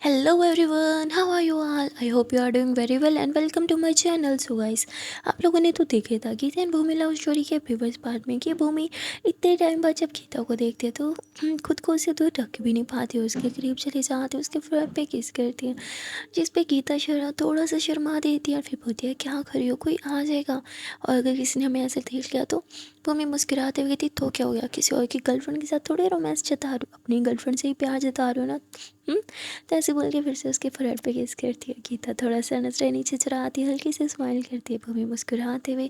Hello everyone, how are you all? I hope you are doing very well and welcome to my channel. So guys, आप लोगों ने तो देखे था Geeta and Bhoomi love story के previous part में कि भूमि इतने टाइम बाद जब गीता को देखते तो खुद को उससे दूर रख भी नहीं पाती, उसके करीब चले जाते, उसके फ्लैट पे किस करती है, जिस पे गीता थोड़ा सा शर्मा देती है और फिर बोलती है क्या कर रही हो, कोई आ जाएगा और अगर किसी ने हमें ऐसे देख लिया तो। भूमि मुस्कुराते हुए कहती तो क्या हो गया, किसी और की गर्लफ्रेंड के साथ थोड़े रोमांस जता रही हो, अपनी गर्लफ्रेंड से ही प्यार जता रहे हो ना। तो ऐसे बोल के फिर से उसके फोrehead पे किस करती है। गीता थोड़ा सा नजरें नीचे चढ़ाती है, हल्की से स्माइल करती है। भूमि मुस्कुराते हुए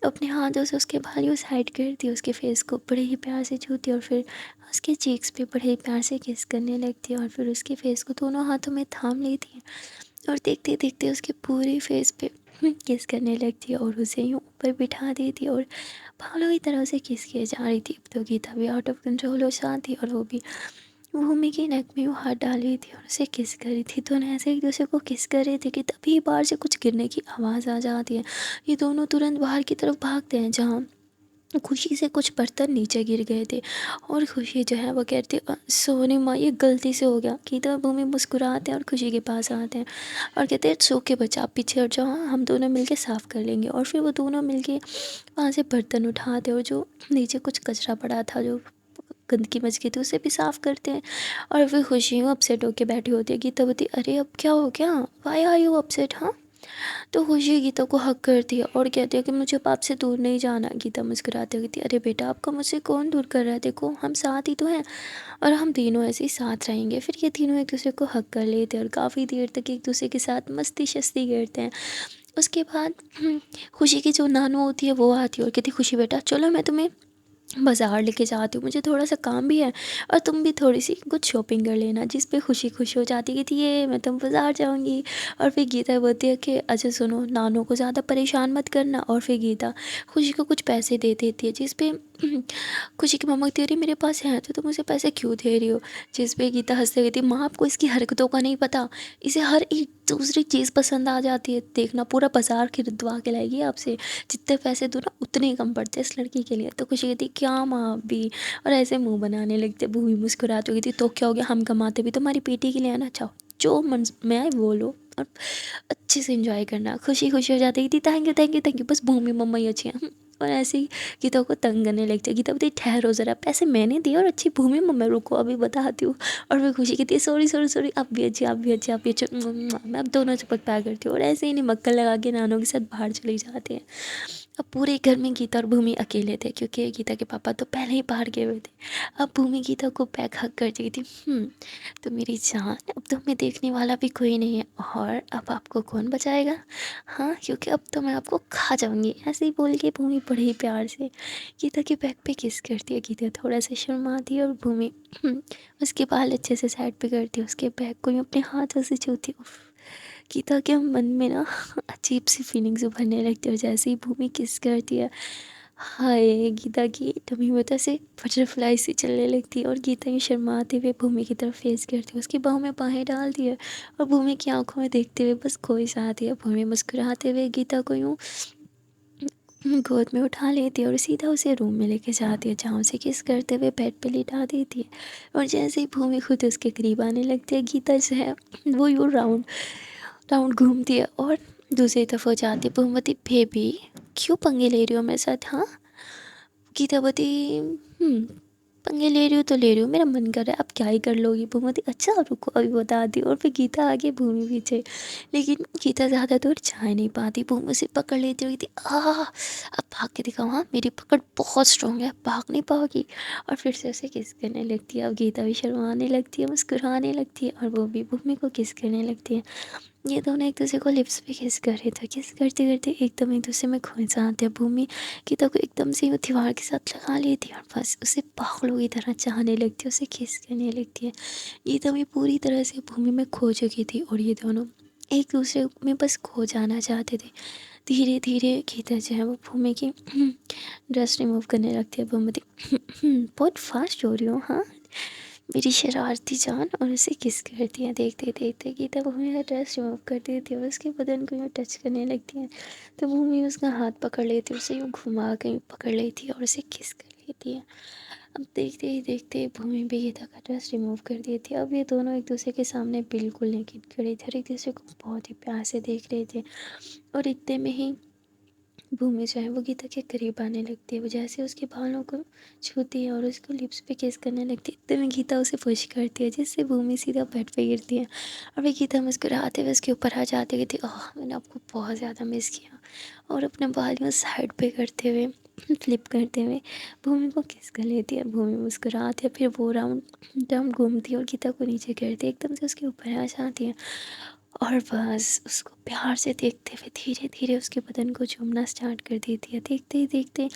अपने हाथों से उसके बालों साइड करती है, उसके फेस को बड़े ही प्यार से छूती है और फिर उसके चीक्स पे बड़े ही प्यार से किस करने लगती है और फिर उसके फेस को दोनों हाथों में थाम लेती है और देखते देखते उसके पूरे फेस पे किस करने लगती है और उसे यूँ ऊपर बिठा देती है और बालों की तरह से किस किए जा रही थी। तो गीता भी आउट ऑफ कंट्रोल हो जाती और वो भी भूमि की नेक में वो हाथ डाल रही थी और उसे किस कर रही थी। दोनों ऐसे एक दूसरे को किस कर रहे थे कि तभी बाहर से कुछ गिरने की आवाज़ आ जाती है। ये दोनों तुरंत बाहर की तरफ भागते हैं जहाँ खुशी से कुछ बर्तन नीचे गिर गए थे और खुशी जो है वो कहती है सोनी माँ ये गलती से हो गया। गीता भूमि मुस्कुराते हैं और खुशी के पास आते हैं और कहते हैं सो के बच्चा आप पीछे हट जाओ, हाँ, हम दोनों मिलके साफ़ कर लेंगे। और फिर वो दोनों मिलके वहाँ से बर्तन उठाते और जो नीचे कुछ कचरा पड़ा था, जो गंदगी मच गई थी, उसे भी साफ़ करते हैं। और फिर खुशी यूँ अपसेट होके बैठी होती है। गीता बोलती अरे अब क्या हो गया, वाई आर यू अपसेट। हाँ, तो खुशी गीता को हक करती है और कहती है कि मुझे अब आपसे दूर नहीं जाना। गीता मुस्कुराती कहती है अरे बेटा आपका मुझसे कौन दूर कर रहा है, देखो हम साथ ही तो हैं और हम तीनों ऐसे ही साथ रहेंगे। फिर ये तीनों एक दूसरे को हक कर लेते हैं और काफ़ी देर तक एक दूसरे के साथ मस्ती शस्ती करते हैं। उसके बाद खुशी की जो नानू होती है वो आती है और कहती खुशी बेटा चलो मैं तुम्हें बाज़ार लेके जाती हूँ, मुझे थोड़ा सा काम भी है और तुम भी थोड़ी सी कुछ शॉपिंग कर लेना। जिस पे खुशी खुश हो जाती है कि ये मैं तुम बाज़ार जाऊँगी। और फिर गीता बोलती है कि अच्छा सुनो, नानू को ज़्यादा परेशान मत करना। और फिर गीता खुशी को कुछ पैसे दे देती है, जिस पे खुशी की मम्मा कहती है अरे मेरे पास है तो तुम उसे पैसे क्यों दे रही हो। जिस पे गीता हंसते कहती है माँ आपको इसकी हरकतों का नहीं पता, इसे हर एक दूसरी चीज़ पसंद आ जाती है, देखना पूरा बाजार खरीदवा के लाएगी आपसे, जितने पैसे दो ना उतने ही कम पड़ते हैं इस लड़की के लिए। तो खुशी कहती क्या माँ आप भी, और ऐसे मुंह बनाने लगते। भूमि मुस्कुराती हुई थी तो क्या हो गया, हम कमाते भी तुम्हारी बेटी के लिए है ना, चाहो जो मन में आए वो लो और अच्छे से इंजॉय करना। खुशी खुशी हो जाती थी thank you thank you thank you, बस भूमि मम्मा ही अच्छी हैं। और ऐसे ही गीता को तंग करने लगती है। गीता बोलती ठहरो ज़रा, पैसे मैंने दिए और अच्छी भूमि मम्मा, रुको अभी बताती हूँ। और फिर खुशी कहती है सॉरी सॉरी सॉरी, आप भी अच्छी आप भी अच्छी आप भी अच्छे, मैं अब दोनों चपक प्यार करती हूँ। और ऐसे ही नहीं मक्खन लगा के नानों के साथ बाहर चले जाते हैं। अब पूरे घर में गीता और भूमि अकेले थे क्योंकि गीता के पापा तो पहले ही बाहर गए हुए थे। अब भूमि गीता को बैक हक करती थी। तो मेरी जान अब तो हमें देखने वाला भी कोई नहीं है और अब आपको कौन बचाएगा। हाँ, क्योंकि अब तो मैं आपको खा जाऊंगी। ऐसे ही बोल के भूमि बड़े ही प्यार से गीता के बैक पे किस करती है। गीता थोड़ा सा शर्माती है और भूमि उसके बाल अच्छे से साइड पे करती है, उसके बैक को यूँ अपने हाथों से छूती है। उफ, गीता के मन में ना अजीब सी फीलिंग्स उभरने लगती है और जैसे ही भूमि किस करती है, हाय गीता की टमी में तो ऐसे बटरफ्लाई सी चलने लगती है और गीता ही शर्माते हुए भूमि की तरफ फेस करती है, उसकी बाहों में बाहें डालती है और भूमि की आंखों में देखते हुए बस कोई जाती है। भूमि मुस्कुराते हुए गीता को यूँ गोद में उठा लेती है और सीधा उसे रूम में लेके जाती है, जहाँ उसे किस करते हुए बेड पे लिटा देती है। और जैसे ही भूमि खुद उसके करीब आने लगती है, गीता जो है वो यूँ राउंड राउंड घूमती है और दूसरी तरफ हो जाती है। भूमवती बेबी क्यों पंगे ले रही हो मेरे साथ, हाँ। गीतावती पंगे ले रही हो तो ले रही हो, मेरा मन कर रहा है, अब क्या ही कर लोगी। भूमवती अच्छा रुको अभी बताती हूँ। और फिर गीता आगे भूमि पीछे, लेकिन गीता ज़्यादा दूर जा नहीं पाती। भूमि उसे पकड़ लेती हुई थी, अब भाग के दिखाओ, हाँ मेरी पकड़ बहुत स्ट्रांग है, भाग नहीं पाओगी। और फिर से उसे किस करने लगती है। अब गीता भी शर्माने लगती है, मुस्कुराने लगती है और वो भी भूमि को किस करने लगती है। ये दोनों एक दूसरे को लिप्स पे किस कर रहे थे, किस करते करते एकदम एक दूसरे में खो जाते हैं। भूमि गीता को एकदम से वो दीवार के साथ लगा लेती है और बस उसे पागलों की तरह चाहने लगती है, उसे किस करने लगती है। गीता भी पूरी तरह से भूमि में खो चुकी थी और ये दोनों एक दूसरे में बस खो जाना चाहते थे। धीरे धीरे गीता जो है वो भूमि की ड्रेस रिमूव करने लगती है। भूमि बहुत फास्ट हो रही हो, हाँ मेरी शरारती जान, और उसे किस करती है। देखते देखते गीता भूमि का ड्रेस रिमूव कर देती है और उसके बदन को यूँ टच करने लगती है। तो भूमि उसका हाथ पकड़ लेती है, उसे यूँ घुमा के यूँ पकड़ लेती है और उसे किस कर लेती है। अब देखते ही देखते भूमि भी गीता का ड्रेस रिमूव कर दी थी। अब ये दोनों एक दूसरे के सामने बिल्कुल नेकेड खड़े थे और एक दूसरे को बहुत ही प्यार से देख रहे थे। और इतने में ही भूमि जो है वो गीता के करीब आने लगती है। वो जैसे उसके बालों को छूती है और उसको लिप्स पे किस करने लगती है, इतने में गीता उसे पुश करती है जिससे भूमि सीधा बेड पे गिरती है। और वे गीता मुस्कुराते हुए उसके ऊपर आ जाती है, कहती ओह मैंने आपको बहुत ज़्यादा मिस किया। और अपने बालियों साइड पे करते हुए फ्लिप करते हुए भूमि को किस कर लेती है। भूमि मुस्कुराती है, फिर वो राउंड राउंड घूमती है और गीता को नीचे करती है, एकदम से उसके ऊपर आ जाती है। और बस उसको प्यार से देखते हुए धीरे धीरे उसके बदन को चूमना स्टार्ट कर देती है। देखते ही देखते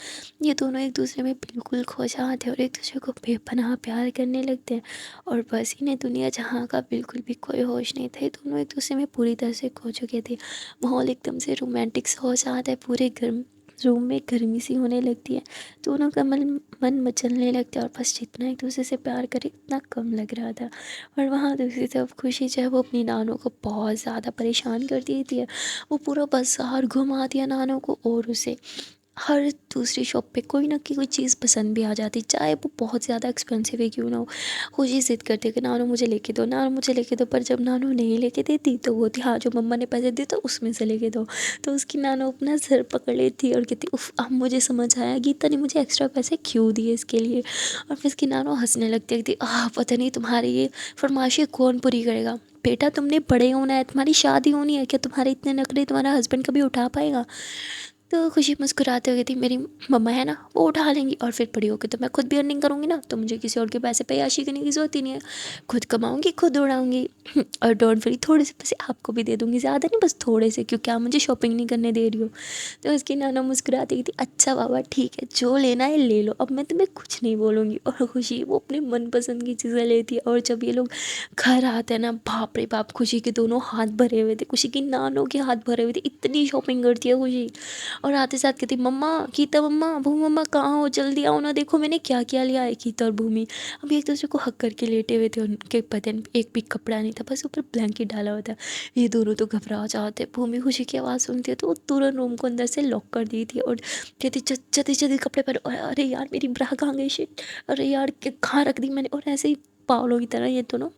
ये दोनों एक दूसरे में बिल्कुल खो जाते हैं और एक दूसरे को बेपनाह प्यार करने लगते हैं। और बस इन्हें दुनिया जहाँ का बिल्कुल भी कोई होश नहीं था। ये दोनों एक दूसरे में पूरी तरह से खो चुके थे। माहौल एकदम से रोमांटिक सा हो जाता है, पूरे गर्म रूम में गर्मी सी होने लगती है। दोनों का मन मचलने लगता है और बस जितना एक दूसरे से प्यार करे इतना कम लग रहा था। और वहाँ दूसरी तरफ खुशी जो है वो अपनी नानों को बहुत ज़्यादा परेशान कर देती है। वो पूरा बाज़ार घुमाती है नानों को और उसे हर दूसरी शॉप पे कोई ना कोई चीज़ पसंद भी आ जाती, चाहे वो बहुत ज़्यादा एक्सपेंसिव है क्यों ना हो। खुशी ज़िद करती है कि नानू मुझे लेके दो, नानू मुझे लेके दो। पर जब नानू नहीं लेके देती तो वो थी हाँ जो मम्मा ने पैसे दिए तो उसमें से लेके दो। तो उसकी नानू अपना सर पकड़ लेती और कहती उफ अब मुझे समझ आया गीता ने मुझे एक्स्ट्रा पैसे क्यों दिए इसके लिए। और फिर उसकी नानू हंसने लगती है, कहती पता नहीं तुम्हारी ये फरमाइशें कौन पूरी करेगा। बेटा तुमने बड़े होना है, तुम्हारी शादी होनी है, क्या तुम्हारे इतने नखरे तुम्हारा हस्बैंड कभी उठा पाएगा। तो खुशी मुस्कुराते हुए थी मेरी मम्मा है ना वो उठा लेंगी और फिर बड़ी होकर तो मैं खुद भी अर्निंग करूँगी ना, तो मुझे किसी और के पैसे पे याशी करने की ज़रूरत ही नहीं है। खुद कमाऊँगी खुद उड़ाऊँगी और डोंट वरी थोड़े से पैसे आपको भी दे दूँगी, ज़्यादा नहीं बस थोड़े से, क्योंकि आप मुझे शॉपिंग नहीं करने दे रही हो। तो उसकी नाना मुस्कुराती थी अच्छा बाबा ठीक है जो लेना है ले लो, अब मैं तुम्हें कुछ नहीं बोलूँगी। और खुशी वो अपने मनपसंद की चीज़ें लेती है। और जब ये लोग घर आते हैं ना बाप रे बाप, खुशी के दोनों हाथ भरे हुए थे, खुशी की नानों के हाथ भरे हुए थे, इतनी शॉपिंग करती है खुशी। और आते साथ कहती मम्मा गीता मम्मा भूमि मम्मा कहाँ हो, जल्दी आओ ना, देखो मैंने क्या क्या लिया है। गीता और भूमि अभी एक दूसरे को हक करके लेटे हुए थे, उनके बदन पे एक भी कपड़ा नहीं था, बस ऊपर ब्लैंकेट डाला हुआ था। ये दोनों तो घबरा जाते। भूमि खुशी की आवाज़ सुनती है तो वो तुरंत रूम को अंदर से लॉक कर दी थी और कहती जल्दी जल्दी कपड़े पहनो। अरे यार मेरी ब्रा कहाँ गई, शिट, अरे यार कहाँ रख दी मैंने। और ऐसे ही पागलों की तरह ये दोनों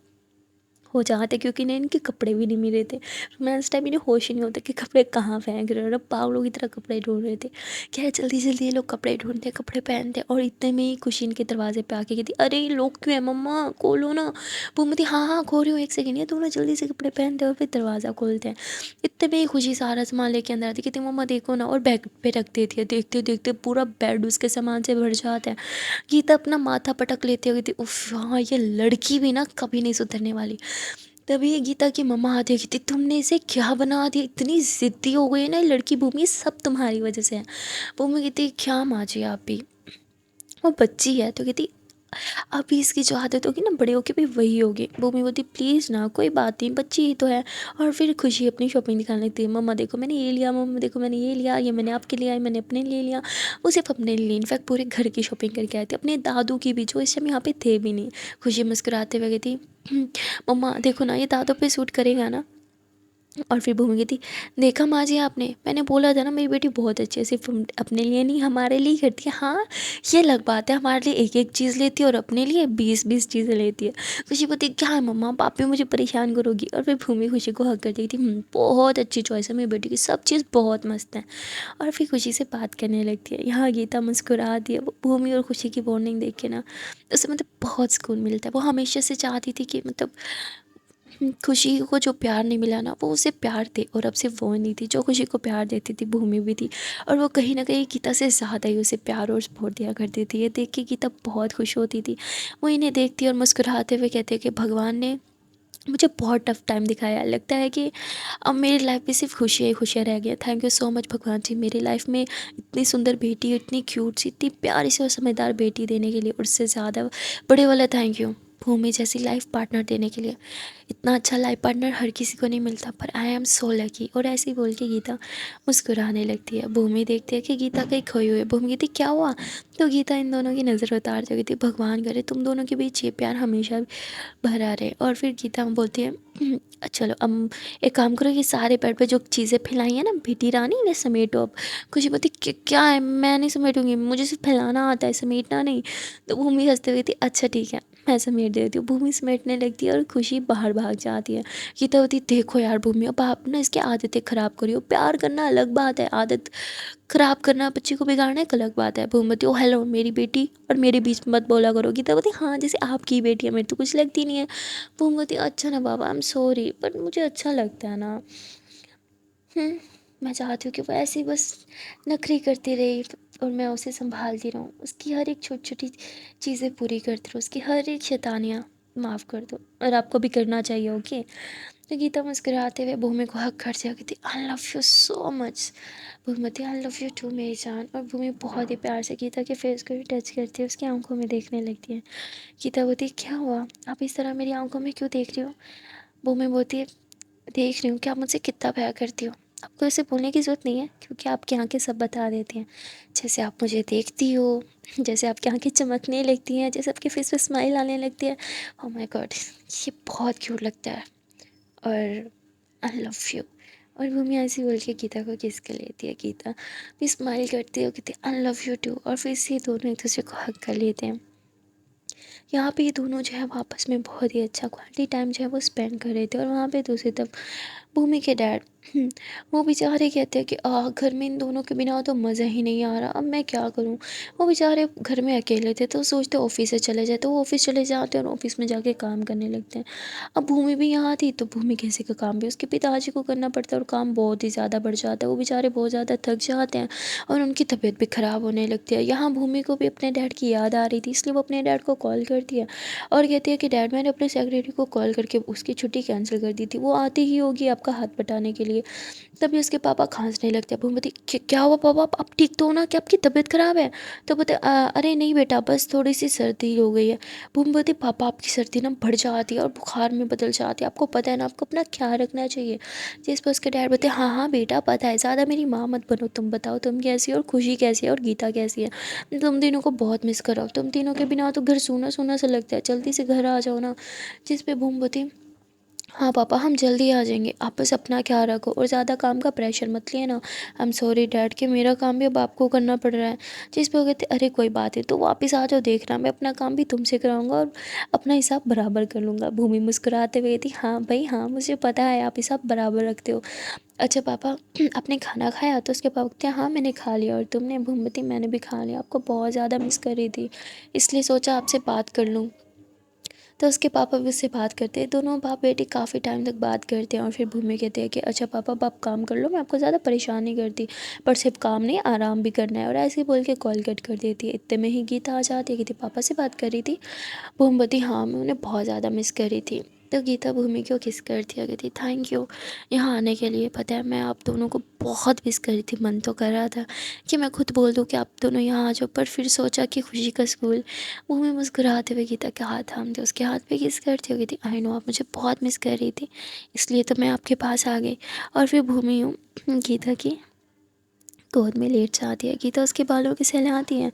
हो जाते क्योंकि इन्हें इनके कपड़े भी नहीं मिल रहे थे। रोमांस टाइम इन्हें होश ही नहीं होता कि कपड़े कहाँ फेंक रहे हो, और अब पागलों की तरह कपड़े ढूंढ रहे थे। क्या है जल्दी जल्दी ये लोग कपड़े ढूंढते कपड़े पहनते और इतने में ही खुशी इनके दरवाजे पे आके कहती अरे लोग क्यों है मम्मा खोलो ना। भूमती हाँ हाँ खोल रही हूँ एक सेकेंड। ये दोनों जल्दी से कपड़े पहनते और फिर दरवाज़ा खोलते हैं। इतने में ही खुशी सारा सामान लेके अंदर आती, कहती मम्मा देखो ना, और बैग पे रख देती है। देखते देखते पूरा बेड उसके सामान से भर जाता है। गीता अपना माथा पटक लेती है, कहती उफ हाँ ये लड़की भी ना कभी नहीं सुधरने वाली। तभी गीता की मम्मा आती है, कहती तुमने इसे क्या बना दिया, इतनी ज़िद्दी हो गई है ना ये लड़की, भूमि सब तुम्हारी वजह से है। भूमि कहती क्या माँ जी आप भी, वो बच्ची है। तो कहती अभी इसकी जो आदत होगी ना बड़े होके भी वही होगी। भूमि बोलती प्लीज़ ना कोई बात नहीं बच्ची ही तो है। और फिर खुशी अपनी शॉपिंग दिखाने लगती है, मम्मा देखो मैंने ये लिया, मम्मा देखो मैंने ये लिया, ये मैंने आपके लिए, मैंने अपने लिए लिया। वो सिर्फ अपने लिए, इनफैक्ट पूरे घर की शॉपिंग करके आई थी, अपने दादू की भी जो इस टाइम यहाँ पे थे भी नहीं। खुशी मुस्कुराते हुए कहती मम्मा देखो ना ये दादू पे सूट करेगा ना। और फिर भूमि कहती देखा माँ जी आपने, मैंने बोला था ना मेरी बेटी बहुत अच्छी है, सिर्फ अपने लिए नहीं हमारे लिए करती है। हाँ ये अलग बात है, हमारे लिए एक एक चीज़ लेती है और अपने लिए 20-20 चीज़ें लेती है। खुशी बोलती क्या है मम्मा आप भी मुझे परेशान करोगी। और फिर भूमि खुशी को हक कर देती थी बहुत अच्छी चॉइस है मेरी बेटी की, सब चीज़ बहुत मस्त है। और फिर खुशी से बात करने लगती है। यहाँ गीता मुस्कुराती है। वो भूमि और खुशी की बॉन्डिंग देख के ना उसे मतलब बहुत सुकून मिलता है। वो हमेशा से चाहती थी कि मतलब खुशी को जो प्यार नहीं मिला ना वो उसे प्यार थे, और अब सिर्फ वो नहीं थी जो खुशी को प्यार देती थी, भूमि भी थी। और वो कहीं ना कहीं गीता से ज़्यादा ही उसे प्यार और सपोर्ट दिया करती थी। ये देख के गीता बहुत खुश होती थी। वो इन्हें देखती और मुस्कुराते हुए कहते कि भगवान ने मुझे बहुत टफ टाइम दिखाया, लगता है कि अब मेरी लाइफ में सिर्फ खुशियाँ ही खुशियाँ रह गई। थैंक यू सो मच भगवान जी, मेरी लाइफ में इतनी सुंदर बेटी, इतनी क्यूट सी, इतनी प्यारी सी और समझदार बेटी देने के लिए, और उससे ज़्यादा बड़े वाला थैंक यू। भूमि जैसी लाइफ पार्टनर देने के लिए। इतना अच्छा लाइफ पार्टनर हर किसी को नहीं मिलता, पर आई एम सो लकी। और ऐसे ही बोल के गीता मुस्कुराने लगती है। भूमि देखती है कि गीता कहीं खोई हुई है। भूमि कहती क्या हुआ? तो गीता इन दोनों की नज़र उतार देती थी, भगवान करे तुम दोनों के बीच ये प्यार हमेशा भरा रहे। और फिर गीता बोलती है चलो अब एक काम करो, ये सारे बेड पे जो चीज़ें फैलाई हैं ना बेटी रानी, इन्हें समेटो अब। खुशी बोलती क्या है, मैं नहीं समेटूंगी, मुझे सिर्फ फैलाना आता है, समेटना नहीं। तो भूमि हंसते हुए थी अच्छा ठीक है मैं समेट देती हूँ। भूमि समेटने लगती है और खुशी बाहर भाग जाती है। गीता होती देखो यार भूमि, अब आप ना इसकी आदतें ख़राब करी हो। प्यार करना अलग बात है, आदत ख़राब करना, बच्चे को बिगाड़ना एक अलग बात है। भूमि ओ हेलो मेरी बेटी, और मेरे बीच में मत बोला करो। गीता बोलती हाँ जैसे आपकी बेटी है, मेरी तो कुछ लगती नहीं है। भूमि अच्छा ना बाबा आई एम सॉरी, बट मुझे अच्छा लगता है ना। मैं चाहती हूँ कि वो ऐसे ही बस नखरे करती रही और मैं उसे संभालती रहूँ, उसकी हर एक छोटी छोटी चीज़ें पूरी करती रहूँ, उसकी हर एक शैतानियाँ माफ़ कर दो, और आपको भी करना चाहिए ओके। तो गीता मुस्कुराते हुए भूमि को हक करती है, कहती I love you so much. Bhoomi I love you too मेरी जान। और भूमि बहुत ही प्यार से गीता के फेस को भी टच करती है, उसकी आंखों में देखने लगती है। गीता बोलती क्या हुआ, आप इस तरह मेरी आंखों में क्यों देख रही हो? भूमि बोलती है देख रही हूँ कि आप मुझसे कितना प्यार करती हो। आपको ऐसे बोलने की ज़रूरत नहीं है, क्योंकि आपकी आंखें सब बता देती हैं। जैसे आप मुझे देखती हो, जैसे आपकी आंखें चमकने लगती हैं, जैसे आपके फेस पे स्माइल आने लगती है। ओह माय गॉड, ये बहुत क्यूट लगता है। और आई लव यू। और भूमि ऐसी बोल के गीता को किस कर लेती है। गीता भी स्माइल करती है, कहती है आई लव यू टू। और फिर से दोनों एक दूसरे को हक कर लेते हैं। यहाँ पे ये दोनों जो है वो आपस में बहुत ही अच्छा क्वालिटी टाइम जो है वो स्पेंड कर रहे थे। और वहाँ पे दूसरी तरफ भूमि के डैड वो बेचारे कहते हैं कि घर में इन दोनों के बिना तो मज़ा ही नहीं आ रहा, अब मैं क्या करूँ। वो बेचारे घर में अकेले थे तो सोचते ऑफिस से चले जाए, तो वो ऑफिस चले जाते हैं और ऑफिस में जाके काम करने लगते हैं। अब भूमि भी यहाँ थी तो भूमि कैसे का काम भी उसके पिताजी को करना पड़ता है, और काम बहुत ही ज़्यादा बढ़ जाता है। वो बेचारे बहुत ज़्यादा थक जाते हैं और उनकी तबीयत भी ख़राब होने लगती है। यहाँ भूमि को भी अपने डैड की याद आ रही थी, इसलिए वो अपने डैड को कॉल करती है और कहती है कि डैड मैंने अपने सेक्रेटरी को कॉल करके उसकी छुट्टी कैंसिल कर दी थी, वो आती ही होगी आपका हाथ बटाने के लिए। तभी उसके पापा खांसने लगते हैं। भूमि क्या हुआ पापा, आप ठीक तो हो ना, क्या आपकी तबीयत ख़राब है? तो बोलते अरे नहीं बेटा बस थोड़ी सी सर्दी हो गई है। भूमि बोलती पापा आपकी सर्दी ना बढ़ जाती है और बुखार में बदल जाती है, आपको पता है ना, आपको अपना ख्याल रखना चाहिए। जिस पर उसके डैड बोलते हाँ हाँ बेटा पता है, ज़्यादा मेरी माँ मत बनो, तुम बताओ तुम कैसी हो और खुशी कैसी है और गीता कैसी है। तुम तीनों को बहुत मिस कर रहा हूँ, तुम तीनों के बिना तो घर सूना सूना सा लगता है, जल्दी से घर आ जाओ ना। जिस पे भूमि बोलती हाँ पापा हम जल्दी आ जाएंगे, आप बस अपना ख्याल रखो और ज़्यादा काम का प्रेशर मत लिए ना। आई एम सॉरी डैड कि मेरा काम भी अब आपको करना पड़ रहा है। जिस पे वो कहते अरे कोई बात नहीं, तो वापस आ जाओ, देखना मैं अपना काम भी तुमसे कराऊंगा और अपना हिसाब बराबर कर लूँगा। भूमि मुस्कुराते हुए थी हाँ भाई हाँ मुझे पता है आप हिसाब बराबर रखते हो। अच्छा पापा आपने खाना खाया? तो उसके पापा कहते हैं हाँ मैंने खा लिया। और तुमने? भूमि मैंने भी खा लिया, आपको बहुत ज़्यादा मिस कर रही थी, इसलिए सोचा आपसे बात कर लूँ। तो उसके पापा भी उससे बात करते हैं, दोनों बाप बेटी काफ़ी टाइम तक बात करते हैं। और फिर भूमि कहते हैं कि अच्छा पापा अब आप काम कर लो, मैं आपको ज़्यादा परेशान नहीं करती, पर सिर्फ काम नहीं आराम भी करना है। और ऐसे ही बोल के कॉल कट कर देती है। इतने में ही गीता आ जाती है, कहती पापा से बात कर रही थी? भूमि हाँ मैं उन्हें बहुत ज़्यादा मिस कर रही थी। तो गीता भूमि को किस कर दिया, कहती थैंक यू यहाँ आने के लिए। पता है मैं आप दोनों को बहुत मिस कर रही थी, मन तो कर रहा था कि मैं खुद बोल दूँ कि आप दोनों यहाँ आ जाओ, पर फिर सोचा कि खुशी का स्कूल। भूमि मुस्कुराते हुए गीता के हाथ थामते उसके हाथ पे किस करती हो, कहती आई नो आप मुझे बहुत मिस कर रही थी, इसलिए तो मैं आपके पास आ गई। और फिर भूमि गीता की गोद में लेट जाती है। गीता उसके बालों की सहलाती है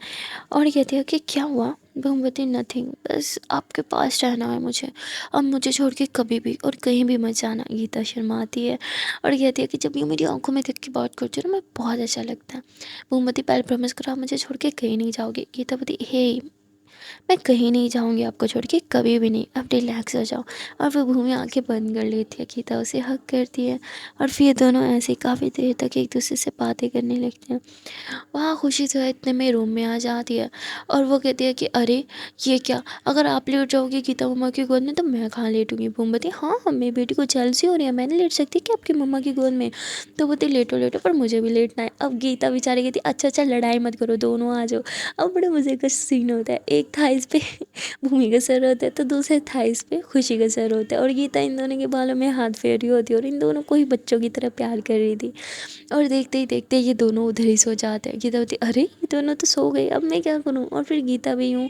और कहती है कि क्या हुआ? भूमवती नथिंग, बस आपके पास रहना है मुझे, अब मुझे छोड़ के कभी भी और कहीं भी मत जाना। गीता शर्माती है और कहती है कि जब ये मेरी आंखों में देख के बात करती हो ना, मैं बहुत अच्छा लगता है। भूमवती पहले प्रॉमिस करो आप मुझे छोड़ के कहीं नहीं जाओगी। गीता बोलती हे मैं कहीं नहीं जाऊंगी आपको छोड़ के, कभी भी नहीं, अब रिलैक्स हो जाओ। और वो भूमि आंखें बंद कर लेती है, गीता उसे हक करती है और फिर दोनों ऐसे काफ़ी देर तक एक दूसरे से बातें करने लगते हैं। वहाँ खुशी जो है इतने में रूम में आ जाती है और वो कहती है कि अरे ये क्या, अगर आप लेट जाओगी गीता मम्मा की गोद में तो मैं कहाँ लेटूंगी। भूमि बोलती हाँ मेरी बेटी को जेलसी हो रही है, मैंने लेट सकती कि आपकी मम्मा की गोद में? तो बोलती लेटो लेटो पर मुझे भी लेटना है। अब गीता बेचारी कहती अच्छा अच्छा लड़ाई मत करो दोनों आ जाओ। अब बड़े मज़े का सीन होता है, एक थाइस पे भूमि का सर होता है तो दूसरे थाइस पे खुशी का सर होता है, और गीता इन दोनों के बालों में हाथ फेर रही होती है और इन दोनों को ही बच्चों की तरह प्यार कर रही थी। और देखते ही देखते ये दोनों उधर ही सो जाते हैं। गीता बोलती अरे ये दोनों तो सो गए, अब मैं क्या करूँ। और फिर गीता भी यूँ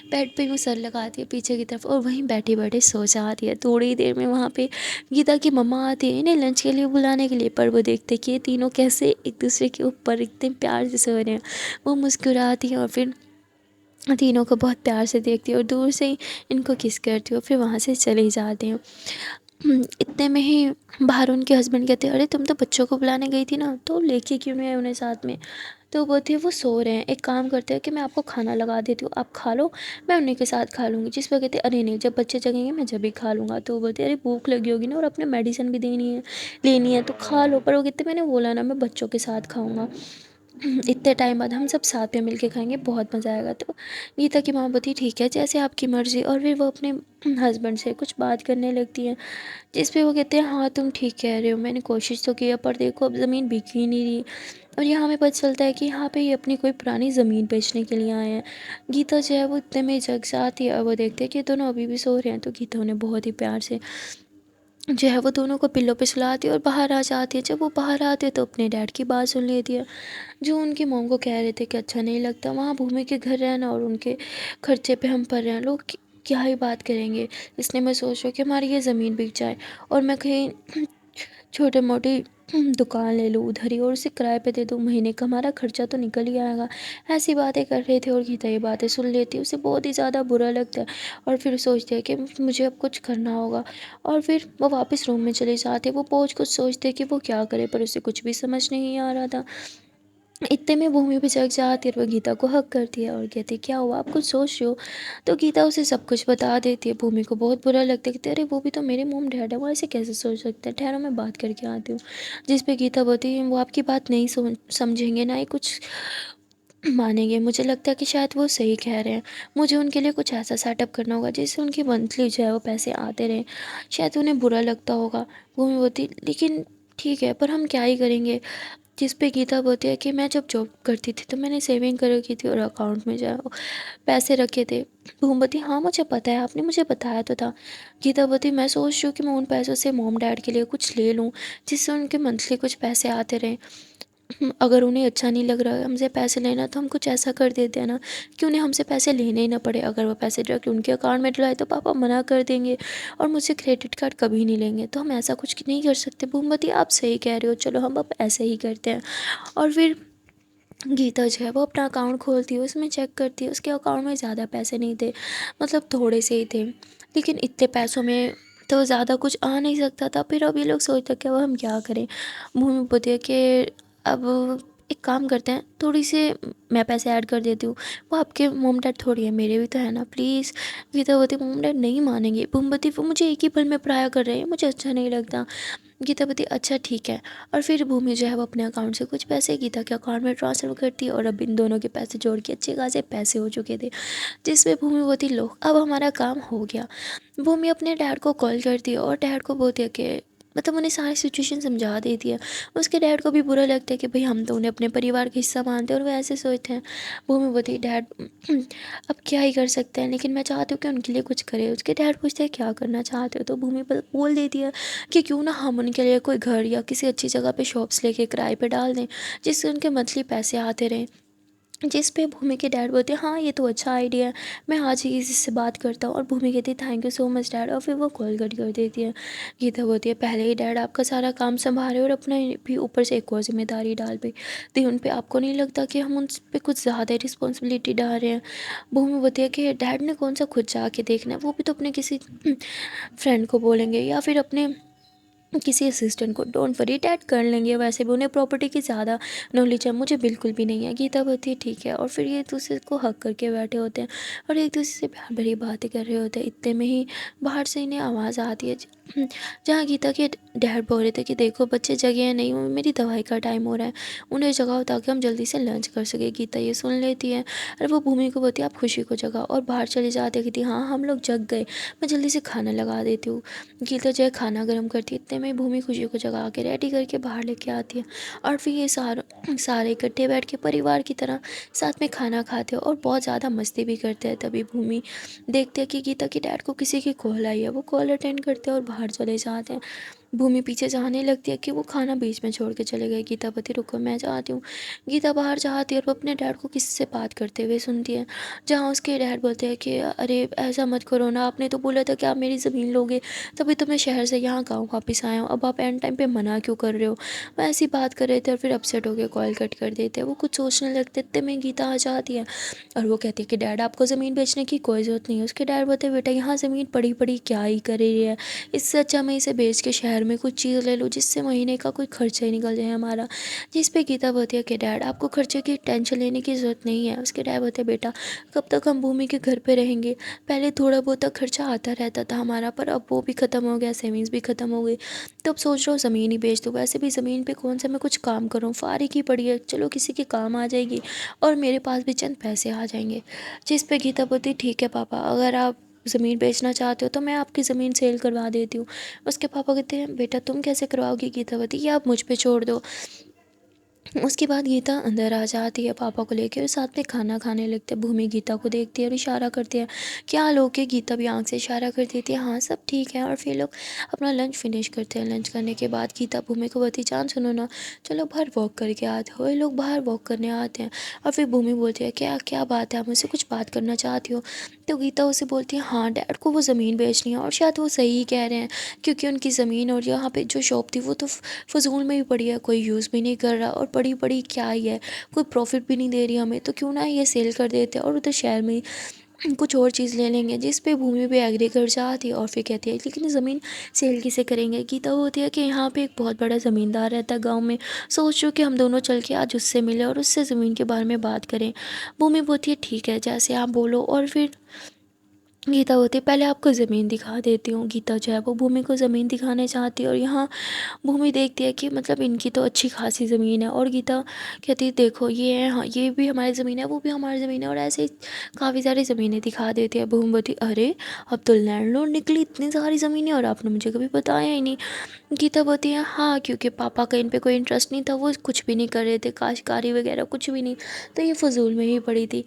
बेड पे यूँ सर लगाती है पीछे की तरफ और वहीं बैठे बैठे सो जाती है। थोड़ी देर में वहाँ पे गीता की मम्मा आती है इन्हें लंच के लिए बुलाने के लिए, पर वो देखते कि ये तीनों कैसे एक दूसरे के ऊपर इतने प्यार से सो रहे हैं। वो मुस्कुराती है और फिर तीनों को बहुत प्यार से देखती है और दूर से ही इनको किस करती है और फिर वहाँ से चले जाते हैं। इतने में ही बाहर उनके हस्बैंड कहते हैं अरे तुम तो बच्चों को बुलाने गई थी ना, तो लेके क्यों नहीं आए उन्हें साथ में। तो वो थे वो सो रहे हैं, एक काम करते हैं कि मैं आपको खाना लगा देती हूँ, आप खा लो, मैं उन्हीं के साथ खा लूँगी। जिस पर कहते अरे नहीं, जब बच्चे जगेंगे मैं जब भी खा लूँगा। तो वो बोलते अरे भूख लगी होगी ना और अपने मेडिसिन भी देनी है लेनी है तो खा लो। पर वो कहते मैंने बोला ना मैं बच्चों के साथ खाऊँगा, इतने टाइम बाद हम सब साथ में मिलके खाएंगे, बहुत मज़ा आएगा। तो गीता की माँ बोलती ठीक है जैसे आपकी मर्ज़ी। और फिर वो अपने हस्बैंड से कुछ बात करने लगती हैं, जिस पे वो कहते हैं हाँ तुम ठीक कह रहे हो, मैंने कोशिश तो किया पर देखो अब ज़मीन बिक ही नहीं रही। और यहाँ हमें पता चलता है कि यहाँ पे ये अपनी कोई पुरानी ज़मीन बेचने के लिए आए हैं। गीता जो है वो इतने में जग जाती है और वो देखते हैं कि दोनों अभी भी सो रहे हैं। तो गीता उन्हें बहुत ही प्यार से जो है वो दोनों को पिल्लों पे सुलाती है और बाहर आ जाती है। जब वो बाहर आते हैं तो अपने डैड की बात सुन लेती है, जो उनकी मॉम को कह रहे थे कि अच्छा नहीं लगता वहाँ भूमि के घर रहना और उनके खर्चे पे हम पड़ रहे हैं, लोग क्या ही बात करेंगे। इसलिए मैं सोच रही हूँ कि हमारी ये ज़मीन बिक जाए और मैं कहीं छोटे मोटी दुकान ले लूँ उधर ही और उसे किराए पे दे दूँ, महीने का हमारा खर्चा तो निकल ही आएगा। ऐसी बातें कर रहे थे और गीता ये बातें सुन लेती है, उसे बहुत ही ज़्यादा बुरा लगता है और फिर सोचते हैं कि मुझे अब कुछ करना होगा। और फिर वो वापस रूम में चले जाते, वो बहुत कुछ सोचते कि वो क्या करे पर उसे कुछ भी समझ नहीं आ रहा था। इतने में भूमि भी जग जाती है और वो गीता को हक करती है और कहती है क्या हुआ, आप कुछ सोच रहे हो। तो गीता उसे सब कुछ बता देती है। भूमि को बहुत बुरा लगता है कि अरे वो भी तो मेरे मॉम डैड है, वो ऐसे कैसे सोच सकते हैं, ठहरो मैं बात करके आती हूँ। जिस पे गीता बोलती है वो आपकी बात नहीं समझेंगे ना ही कुछ मानेंगे। मुझे लगता है कि शायद वो सही कह रहे हैं, मुझे उनके लिए कुछ ऐसा सेटअप करना होगा जिससे उनकी मंथली जो है वो पैसे आते रहें। शायद उन्हें बुरा लगता होगा। भूमि बोलती लेकिन ठीक है पर हम क्या ही करेंगे। जिस पे गीता बोलती है कि मैं जब जॉब करती थी तो मैंने सेविंग कर रखी थी और अकाउंट में जो है वो पैसे रखे थे। भूमवती हाँ मुझे पता है, आपने मुझे बताया तो था। गीता बोलती मैं सोच रही हूँ कि मैं उन पैसों से मॉम डैड के लिए कुछ ले लूँ जिससे उनके मंथली कुछ पैसे आते रहें। अगर उन्हें अच्छा नहीं लग रहा है हमसे पैसे लेना तो हम कुछ ऐसा कर देते हैं ना कि उन्हें हमसे पैसे लेने ही ना पड़े। अगर वो पैसे डायरेक्ट उनके अकाउंट में डलाए तो पापा मना कर देंगे और मुझसे क्रेडिट कार्ड कभी नहीं लेंगे, तो हम ऐसा कुछ नहीं कर सकते। भूमवती आप सही कह रहे हो, चलो हम अब ऐसे ही करते हैं। और फिर गीता जो है वो अपना अकाउंट खोलती है, उसमें चेक करती है उसके अकाउंट में ज़्यादा पैसे नहीं थे, मतलब थोड़े से ही थे। लेकिन इतने पैसों में तो ज़्यादा कुछ आ नहीं सकता था। फिर अब ये लोग सोचते कि अब हम क्या करें। भूमि बोलती है कि अब एक काम करते हैं, थोड़ी से मैं पैसे ऐड कर देती हूँ, वो आपके मोम डैड थोड़ी है मेरे भी तो है ना प्लीज़। गीता बोलती मोम डैड नहीं मानेंगे। भूमि बोलती वो मुझे एक ही पल में पराया कर रहे हैं, मुझे अच्छा नहीं लगता। गीता बोलती अच्छा ठीक है। और फिर भूमि जो है वो अपने अकाउंट से कुछ पैसे गीता के अकाउंट में ट्रांसफ़र करती है और अब इन दोनों के पैसे जोड़ के अच्छे खासे पैसे हो चुके थे। जिसमें भूमि बोलती लो अब हमारा काम हो गया। भूमि अपने डैड को कॉल करती है और डैड को बोलती है कि मतलब उन्हें सारी सिचुएशन समझा देती है। उसके डैड को भी बुरा लगता है कि भाई हम तो उन्हें अपने परिवार का हिस्सा मानते हैं और वो ऐसे सोचते हैं। भूमि बोलती है डैड अब क्या ही कर सकते हैं, लेकिन मैं चाहती हूँ कि उनके लिए कुछ करें। उसके डैड पूछते हैं क्या करना चाहते हो, तो भूमि बोल देती है कि क्यों ना हम उनके लिए कोई घर या किसी अच्छी जगह पे शॉप्स लेके किराए पे डाल दें जिससे उनके मंथली पैसे आते रहें। जिस पे भूमि के डैड बोलते हैं हाँ ये तो अच्छा आइडिया है, मैं आज ही किसी से बात करता हूँ। और भूमि कहती है thank you so much dad, और फिर वो कॉल कट कर देती है। गीता बोलती है पहले ही डैड आपका सारा काम संभाले और अपना भी ऊपर से एक और जिम्मेदारी डाल पे दी उन पे, आपको नहीं लगता कि हम उन पे कुछ ज़्यादा रिस्पॉन्सिबिलिटी डाल रहे हैं। भूमि बोलती है कि डैड ने कौन सा खुद जाके देखना है, वो भी तो अपने किसी फ्रेंड को बोलेंगे या फिर अपने किसी असिस्टेंट को। डोंट वरी डैड कर लेंगे, वैसे भी उन्हें प्रॉपर्टी की ज़्यादा नॉलेज है, मुझे बिल्कुल भी नहीं है। गीता बोलती है ठीक है। और फिर ये एक दूसरे को हक करके बैठे होते हैं और एक दूसरे से प्यार भरी बातें कर रहे होते हैं। इतने में ही बाहर से इन्हें आवाज़ आती है जहाँ गीता के डैड बोल रहे थे कि देखो बच्चे जगे हैं नहीं, मेरी दवाई का टाइम हो रहा है, उन्हें जगाओ ताकि हम जल्दी से लंच कर सके। गीता ये सुन लेती है और वो भूमि को बोलती है आप खुशी को जगाओ और बाहर चले जाते कहती हाँ हम लोग जग गए, मैं जल्दी से खाना लगा देती हूँ। गीता जो है खाना गर्म करती है। इतने में भूमि खुशी को जगा के रेडी करके बाहर लेके आती है और फिर ये सारे इकट्ठे बैठ के परिवार की तरह साथ में खाना खाते हैं और बहुत ज़्यादा मस्ती भी करते हैं। तभी भूमि देखते हैं कि गीता के डैड को किसी की कॉल आई है, वो कॉल अटेंड करते हैं और बाहर चले जाते हैं। भूमि पीछे जाने लगती है कि वो खाना बीच में छोड़ के चले गए। गीता बोलती रुको मैं जाती हूँ। गीता बाहर जाती है और वो अपने डैड को किसी से बात करते हुए सुनती है, जहाँ उसके डैड बोलते हैं कि अरे ऐसा मत करो ना, आपने तो बोला था कि आप मेरी ज़मीन लोगे, तभी तो मैं शहर से यहाँ गाँव वापस आया हूँ, अब आप एंड टाइम पे मना क्यों कर रहे हो। मैं ऐसी बात कर रहे थे और फिर अपसेट होकर कॉल कट कर देते हैं। वो कुछ सोचने लगते इतने में गीता आ जाती है और वो कहती है कि डैड आपको ज़मीन बेचने की कोई ज़रूरत नहीं है। उसके डैड बोलते हैं बेटा यहाँ ज़मीन पड़ी पड़ी क्या ही कर रही है, इससे अच्छा मैं इसे बेच के शहर में कुछ चीज़ ले लूँ जिससे महीने का कोई खर्चा ही निकल जाए हमारा। जिस पे गीता बोलती है कि डैड आपको खर्चे की टेंशन लेने की ज़रूरत नहीं है। उसके डैड बोलते हैं बेटा कब तक हम भूमि के घर पे रहेंगे, पहले थोड़ा बहुत खर्चा आता रहता था हमारा, पर अब वो भी ख़त्म हो गया, सेविंग्स भी ख़त्म हो गई, तो अब सोच रहा हूँ ज़मीन ही बेच दूँ। वैसे भी ज़मीन पे कौन सा मैं कुछ काम करूँ, फारिग ही पड़ी है, चलो किसी के काम आ जाएगी और मेरे पास भी चंद पैसे आ जाएंगे। जिस पे गीता बोलती ठीक है पापा, अगर आप ज़मीन बेचना चाहते हो तो मैं आपकी ज़मीन सेल करवा देती हूँ। उसके पापा कहते हैं बेटा तुम कैसे करवाओगी। गीता बोलती ये आप मुझ पे छोड़ दो। उसके बाद गीता अंदर आ जाती है पापा को लेकर और साथ में खाना खाने लगते हैं। भूमि गीता को देखती है और इशारा करती है क्या लोग के। गीता भी आंख से इशारा कर देती है हाँ सब ठीक है। और फिर लोग अपना लंच फिनिश करते हैं। लंच करने के बाद गीता भूमि को बोलती जान सुनो ना, चलो बाहर वॉक करके आते हो। ये लोग बाहर वॉक करने आते हैं और फिर भूमि बोलती है क्या क्या बात है, आप मुझसे कुछ बात करना चाहती हो। तो गीता उसे बोलती है हाँ डैड को वो ज़मीन बेचनी है और शायद वो सही ही कह रहे हैं, क्योंकि उनकी ज़मीन और यहाँ पे जो शॉप थी वो तो फजूल में भी पड़ी है, कोई यूज़ भी नहीं कर रहा और पड़ी पड़ी क्या ही है, कोई प्रॉफिट भी नहीं दे रही हमें, तो क्यों ना ये सेल कर देते हैं और उधर शहर में कुछ और चीज़ ले लेंगे। जिस पे भूमि पे एग्री कर जाती है और फिर कहती है लेकिन ज़मीन सेल किसे करेंगे। गीता होती है कि यहाँ पे एक बहुत बड़ा ज़मींदार रहता है गांव में, सोच रही कि हम दोनों चल के आज उससे मिले और उससे ज़मीन के बारे में बात करें। भूमि बोलती है ठीक है जैसे आप बोलो। और फिर गीता होती है पहले आपको ज़मीन दिखा देती हूँ। गीता जो है वो भूमि को ज़मीन दिखाने चाहती है और यहाँ भूमि देखती है कि मतलब इनकी तो अच्छी खासी ज़मीन है और गीता कहती है देखो ये है, हाँ ये भी हमारी ज़मीन है, वो भी हमारी ज़मीन है और ऐसे ही काफ़ी सारी ज़मीनें दिखा देती है। भूमि बोलती अरे अब तो लैंडलॉर्ड निकली इतनी सारी ज़मीनें और आपने मुझे कभी बताया ही नहीं। गीता बोलती है हाँ क्योंकि पापा का इन पे कोई इंटरेस्ट नहीं था, वो कुछ भी नहीं कर रहे थे, काश्तकारी वगैरह कुछ भी नहीं, तो ये फजूल में ही पड़ी थी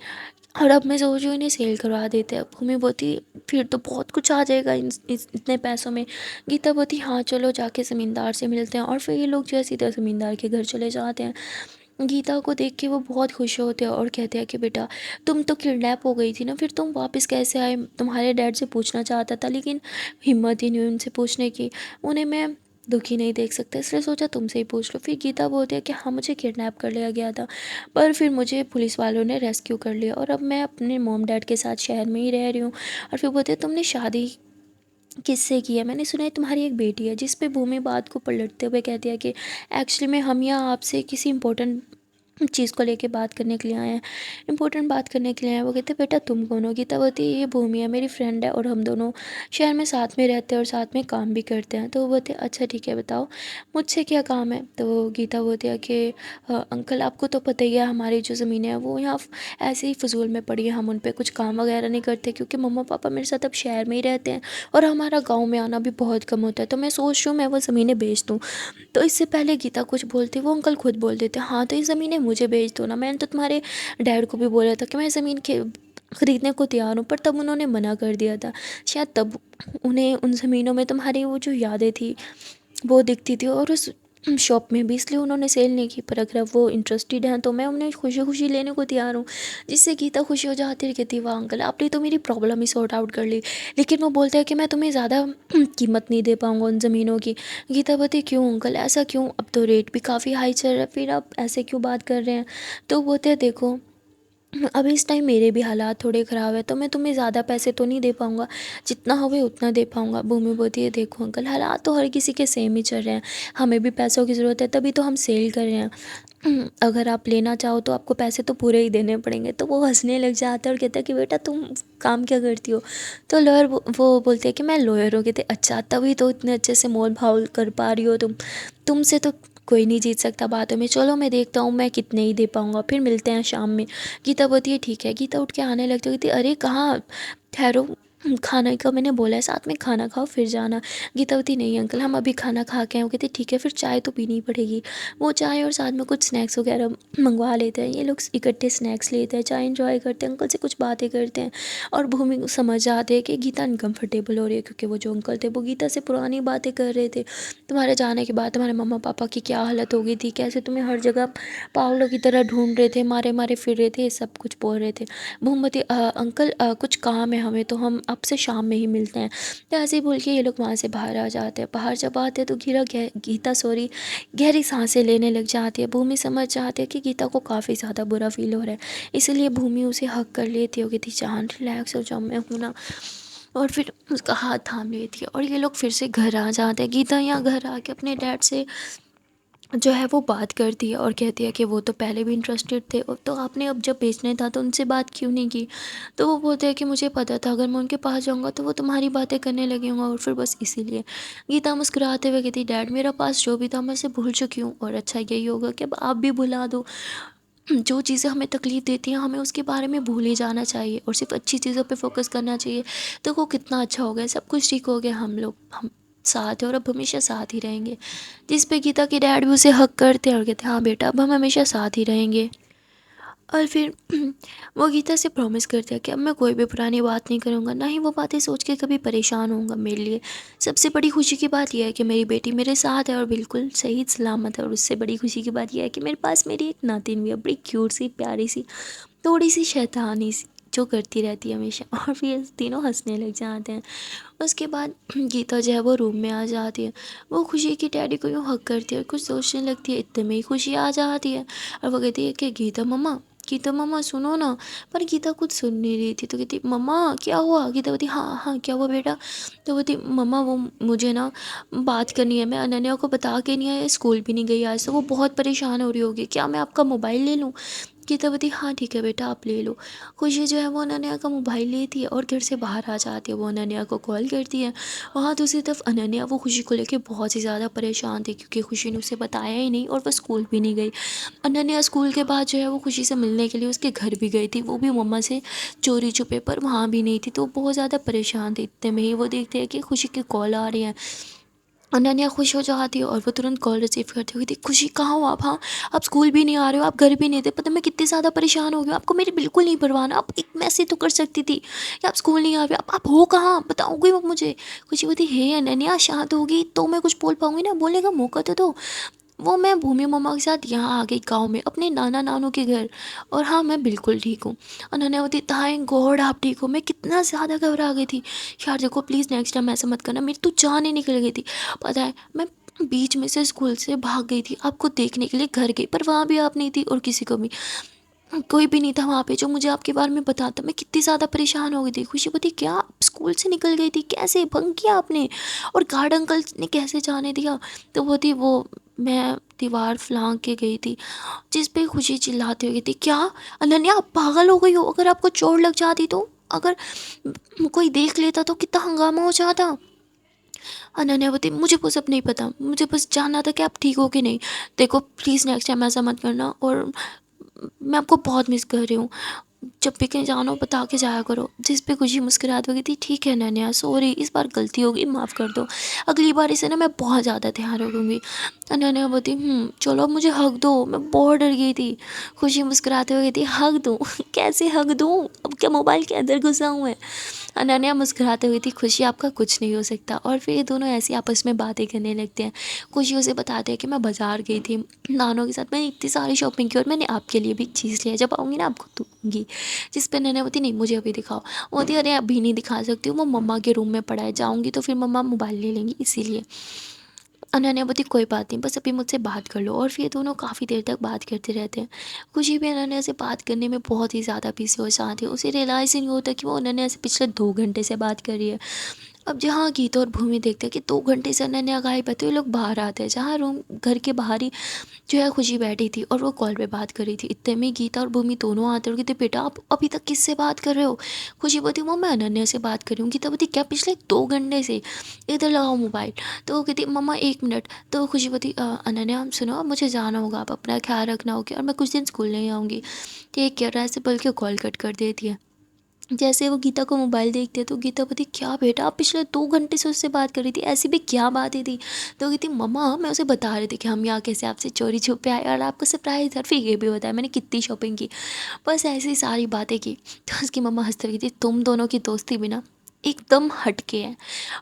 और अब मैं सोच रही हूँ इन्हें सेल करवा देते हैं। भूमि बोती फिर तो बहुत कुछ आ जाएगा इतने पैसों में। गीता बोती हाँ चलो जाके ज़मींदार से मिलते हैं और फिर ये लोग जो है सीधा ज़मींदार के घर चले जाते हैं। गीता को देख के वो बहुत खुश होते हैं और कहते हैं कि बेटा तुम तो किडनैप हो गई थी ना, फिर तुम वापस कैसे आए। तुम्हारे डैड से पूछना चाहता था लेकिन हिम्मत ही नहीं हुई उनसे पूछने की, उन्हें मैं दुखी नहीं देख सकता, इसलिए सोचा तुमसे ही पूछ लो। फिर गीता बोलती है कि हाँ मुझे किडनैप कर लिया गया था, पर फिर मुझे पुलिस वालों ने रेस्क्यू कर लिया और अब मैं अपने मॉम डैड के साथ शहर में ही रह रही हूँ। और फिर बोलते तुमने शादी किससे की है, मैंने सुना है तुम्हारी एक बेटी है। जिस पे भूमि बात को पलटते हुए कहती है कि एक्चुअली में हम यहाँ आपसे किसी इंपॉर्टेंट चीज़ को लेके बात करने के लिए आए हैं, इंपॉर्टेंट बात करने के लिए आए हैं। वो कहते बेटा तुम कौन हो। गीता बोलती ये भूमि है मेरी फ्रेंड है और हम दोनों शहर में साथ में रहते हैं और साथ में काम भी करते हैं। तो वो बोलते अच्छा ठीक है बताओ मुझसे क्या काम है। तो गीता बोलती है कि अंकल आपको तो पता ही है हमारी जो ज़मीन है वो यहाँ ऐसे ही फजूल में पड़ी है, हम उन पर कुछ काम वगैरह नहीं करते क्योंकि मम्मा पापा मेरे साथ अब शहर में ही रहते हैं और हमारा गाँव में आना भी बहुत कम होता है, तो मैं सोच रही हूँ मैं वो ज़मीनें बेच दूँ। तो इससे पहले गीता कुछ बोलती वो अंकल खुद बोल देते हाँ तो ये ज़मीनें मुझे बेच दो ना, मैंने तो तुम्हारे डैड को भी बोला था कि मैं ज़मीन के ख़रीदने को तैयार हूँ, पर तब उन्होंने मना कर दिया था। शायद तब उन्हें उन ज़मीनों में तुम्हारी वो जो यादें थी वो दिखती थी और उस शॉप में भी, इसलिए उन्होंने सेल नहीं की। पर अगर वो इंटरेस्टेड हैं तो मैं उन्हें खुशी खुशी लेने को तैयार हूँ। जिससे गीता खुशी हो जाती है, कहती वाह अंकल आपने तो मेरी प्रॉब्लम ही सॉर्ट आउट कर ली। लेकिन वो बोलता है कि मैं तुम्हें ज़्यादा कीमत नहीं दे पाऊँगा उन ज़मीनों की। गीता बोलती क्यों अंकल ऐसा क्यों, अब तो रेट भी काफ़ी हाई चल रहा है, फिर आप ऐसे क्यों बात कर रहे हैं। तो बोलते हैं देखो अभी इस टाइम मेरे भी हालात थोड़े ख़राब है, तो मैं तुम्हें ज़्यादा पैसे तो नहीं दे पाऊँगा, जितना होवे उतना दे पाऊँगा। भूमि बोलती है देखो अंकल हालात तो हर किसी के सेम ही चल रहे हैं, हमें भी पैसों की ज़रूरत है तभी तो हम सेल कर रहे हैं। अगर आप लेना चाहो तो आपको पैसे तो पूरे ही देने पड़ेंगे। तो वो हंसने लग जाता है और कहता है कि बेटा तुम काम क्या करती हो। तो लॉयर वो बोलते हैं कि मैं लॉयर हूँ। कहते अच्छा तभी तो इतने अच्छे से मोल भाव कर पा रही हो तुमसे तो कोई नहीं जीत सकता बातों में, चलो मैं देखता हूँ मैं कितने ही दे पाऊँगा, फिर मिलते हैं शाम में। गीता बोलती है ठीक है। गीता उठ के आने लगती है, कहती अरे कहाँ, ठहरो खाने का मैंने बोला है साथ में खाना खाओ फिर जाना। गीतावती नहीं अंकल हम अभी खाना खा के आए। वो कहते ठीक है फिर चाय तो पीनी ही पड़ेगी। वो चाय और साथ में कुछ स्नैक्स वगैरह मंगवा लेते हैं। ये लोग इकट्ठे स्नैक्स लेते हैं, चाय इंजॉय करते हैं, अंकल से कुछ बातें करते हैं। और भूमि को समझ जाते हैं कि गीता अनकम्फर्टेबल हो रही है, क्योंकि वो जो अंकल थे वो गीता से पुरानी बातें कर रहे थे। तुम्हारे जाने के बाद तुम्हारे मम्मा पापा की क्या हालत हो गई थी, कैसे तुम्हें हर जगह पागलों की तरह ढूंढ रहे थे, मारे मारे फिर रहे थे, ये सब कुछ बोल रहे थे। भूमती अंकल कुछ काम है हमें, तो हम आपसे शाम में ही मिलते हैं। तो ऐसे ही बोल के ये लोग वहाँ से बाहर आ जाते हैं। बाहर जब आते हैं तो गीता सॉरी गहरी सांसें लेने लग जाती है। भूमि समझ जाती है कि गीता को काफ़ी ज़्यादा बुरा फील हो रहा है, इसलिए भूमि उसे हक कर लेती है, कहती जान रिलैक्स हो जाओ, मैं हूँ ना। और फिर उसका हाथ थाम लेती है और ये लोग फिर से घर आ जाते हैं। गीता यहाँ घर आके अपने डैड से जो है वो बात करती है और कहती है कि वो तो पहले भी इंटरेस्टेड थे, और तो आपने अब जब बेचने था तो उनसे बात क्यों नहीं की। तो वो बोलते हैं कि मुझे पता था अगर मैं उनके पास जाऊंगा तो वो तुम्हारी बातें करने लगे होंगे, और फिर बस इसीलिए। गीता मुस्कुराते हुए कहती डैड मेरा पास जो भी था मैं उसे भूल चुकी हूँ, और अच्छा यही होगा कि अब आप भी भुला दो। जो चीज़ें हमें तकलीफ़ देती हैं हमें उसके बारे में भूल ही जाना चाहिए और सिर्फ अच्छी चीज़ों पे फोकस करना चाहिए। तो वो कितना अच्छा हो गया, सब कुछ ठीक हो गया, हम साथ हैं और अब हमेशा साथ ही रहेंगे। जिस पे गीता के डैड भी उसे हक करते हैं और कहते हैं हाँ बेटा अब हम हमेशा साथ ही रहेंगे। और फिर वो गीता से प्रॉमिस करते हैं कि अब मैं कोई भी पुरानी बात नहीं करूँगा, ना ही वो बातें सोच के कभी परेशान होऊंगा। मेरे लिए सबसे बड़ी खुशी की बात यह है कि मेरी बेटी मेरे साथ है और बिल्कुल सही सलामत है, और उससे बड़ी खुशी की बात यह है कि मेरे पास मेरी एक नातिन भी है, बड़ी क्यूट सी प्यारी सी थोड़ी सी शैतानी सी, जो करती रहती है हमेशा। और फिर तीनों हंसने लग जाते हैं। उसके बाद गीता जो है वो रूम में आ जाती है। वो खुशी की डैडी को यूँ हक करती है और कुछ सोचने लगती है, इतने में ही खुशी आ जाती है और वो कहती है कि गीता मम्मा सुनो ना। पर गीता कुछ सुन नहीं रही थी, तो कहती मम्मा क्या हुआ। गीता बोलती हाँ हाँ क्या हुआ बेटा। तो बोलती मम्मा वो मुझे ना बात करनी है, मैं अनन्या को बता के नहीं आया, स्कूल भी नहीं गई आज, तो वो बहुत परेशान हो रही होगी, क्या मैं आपका मोबाइल ले लूँ। गीता बोलती हाँ ठीक है बेटा आप ले लो। खुशी जो है वो अनन्या का मोबाइल लेती है और घर से बाहर आ जाती है। वो अनन्या को कॉल करती है। वहाँ दूसरी तरफ अनन्या वो खुशी को लेकर बहुत ही ज़्यादा परेशान थी, क्योंकि खुशी ने उसे बताया ही नहीं और वह स्कूल भी नहीं गई। अनन्या स्कूल के बाद जो है वो खुशी से मिलने के लिए उसके घर भी गई थी, वो भी मम्मा से चोरी छुपे, पर वहाँ भी नहीं थी, तो वो बहुत ज़्यादा परेशान थी। इतने में ही वो देखते हैं कि खुशी की कॉल आ रही है। अनन्या खुश हो जाती है और वो तुरंत कॉल रिसीव करती हुई थी, खुशी कहाँ हो आप। हाँ आप स्कूल भी नहीं आ रहे हो, आप घर भी नहीं थे, पता मैं कितनी ज़्यादा परेशान हो गई हूँ, आपको मेरी बिल्कुल नहीं परवाह ना, आप एक मैसेज तो कर सकती थी कि आप स्कूल नहीं आ रहे, आप हो कहाँ बताओगे आप मुझे। खुशी बोलती हे अनन्या शांत होगी तो मैं कुछ बोल पाऊंगी ना, बोलने का मौका तो दो। वो मैं भूमि मम्मा के साथ यहाँ आ गई गाँव में अपने नाना नानू के घर, और हाँ मैं बिल्कुल ठीक हूँ। अनन्या होती थैंक गॉड आप ठीक हो, मैं कितना ज़्यादा घबरा गई थी। यार देखो प्लीज़ नेक्स्ट टाइम ऐसा मत करना, मेरी तो जान ही निकल गई थी। पता है मैं बीच में से स्कूल से भाग गई थी आपको देखने के लिए घर गई, पर वहाँ भी आप नहीं थी और किसी को भी कोई भी नहीं था वहाँ पे जो मुझे आपके बारे में बताता। मैं कितनी ज़्यादा परेशान हो गई थी। खुशी बोली क्या आप स्कूल से निकल गई थी, कैसे भंग किया आपने, और गार्ड अंकल ने कैसे जाने दिया। तो वो थी वो मैं दीवार फलांग के गई थी। जिस पे खुशी चिल्लाती हुई थी क्या अनन्या आप पागल हो गई हो, अगर आपको चोट लग जाती तो, अगर कोई देख लेता तो कितना हंगामा हो जाता। अनन्या बोलती मुझे वो सब नहीं पता, मुझे बस जानना था कि आप ठीक हो कि नहीं। देखो प्लीज़ नेक्स्ट टाइम ऐसा मत करना, और मैं आपको बहुत मिस कर रही हूँ, जब भी कहीं जाना हो बता के जाया करो। जिस पे खुशी मुस्कुराती हुई थी ठीक है अनन्या सॉरी इस बार गलती होगी माफ़ कर दो, अगली बार इसे ना मैं बहुत ज़्यादा ध्यान रखूँगी। अनन्या बोलती चलो अब मुझे हक दो, मैं बहुत डर गई थी। खुशी मुस्कुराते हुए कहती हक दूँ कैसे हक दूँ, अब क्या मोबाइल के अंदर घुसा हूँ मैं। अनन्या मुस्कुराते हुई थी खुशी आपका कुछ नहीं हो सकता। और फिर ये दोनों ऐसी आपस में बातें करने लगते हैं। खुशी उसे बताते हैं कि मैं बाज़ार गई थी नानों के साथ, मैंने इतनी सारी शॉपिंग की और मैंने आपके लिए भी एक चीज़ लिया, जब आऊँगी ना आपको दूँगी। जिस पे नैना बोती नहीं मुझे अभी दिखाओ। वो बोलती अरे अभी नहीं दिखा सकती हूँ, वो मम्मा के रूम में पड़ा है, जाऊँगी तो फिर मम्मा मोबाइल ले लेंगी इसीलिए। अनन्या बोती कोई बात नहीं बस अभी मुझसे बात कर लो। और फिर ये दोनों काफ़ी देर तक बात करते रहते हैं। खुशी भी अनन्या से बात करने में बहुत ही ज़्यादा बिजी हो जाती है, उसे रियलाइज़ ही नहीं होता कि वो अनन्या से पिछले 2 घंटे से बात कर रही है। अब जहाँ गीता और भूमि देखते हैं कि 2 घंटे से अनन्या गायब है, तो ये लोग बाहर आते हैं जहाँ रूम घर के बाहर ही जो है खुशी बैठी थी और वो कॉल पे बात कर रही थी। इतने में गीता और भूमि दोनों आते और कहते बेटा आप अभी तक किससे बात कर रहे हो। खुशी बोलती वो मैं अनन्या से बात कर रही हूँ। गीता बोलती क्या पिछले 2 घंटे से, इधर लगाओ मोबाइल। तो वो कहती मम्मा 1 मिनट। तो खुशी बोलती अनन्या सुनो अब मुझे जाना होगा, आप अपना ख्याल रखना होगा और मैं कुछ दिन स्कूल नहीं आऊँगी, ठीक है ऐसे बोल के कॉल कट कर देती है। जैसे वो गीता को मोबाइल देखते हैं तो गीता बोलती, क्या बेटा आप पिछले 2 घंटे से उससे बात कर रही थी, ऐसी भी क्या बातें थी? तो कहती, मम्मा मैं उसे बता रही थी कि हम यहाँ कैसे आपसे चोरी छुपे आए और आपको सरप्राइज, और फिर ये भी बताया मैंने कितनी शॉपिंग की, बस ऐसी सारी बातें की। तो उसकी मम्मा हंसते हुए कहती, तुम दोनों की दोस्ती भी ना एकदम हटके है।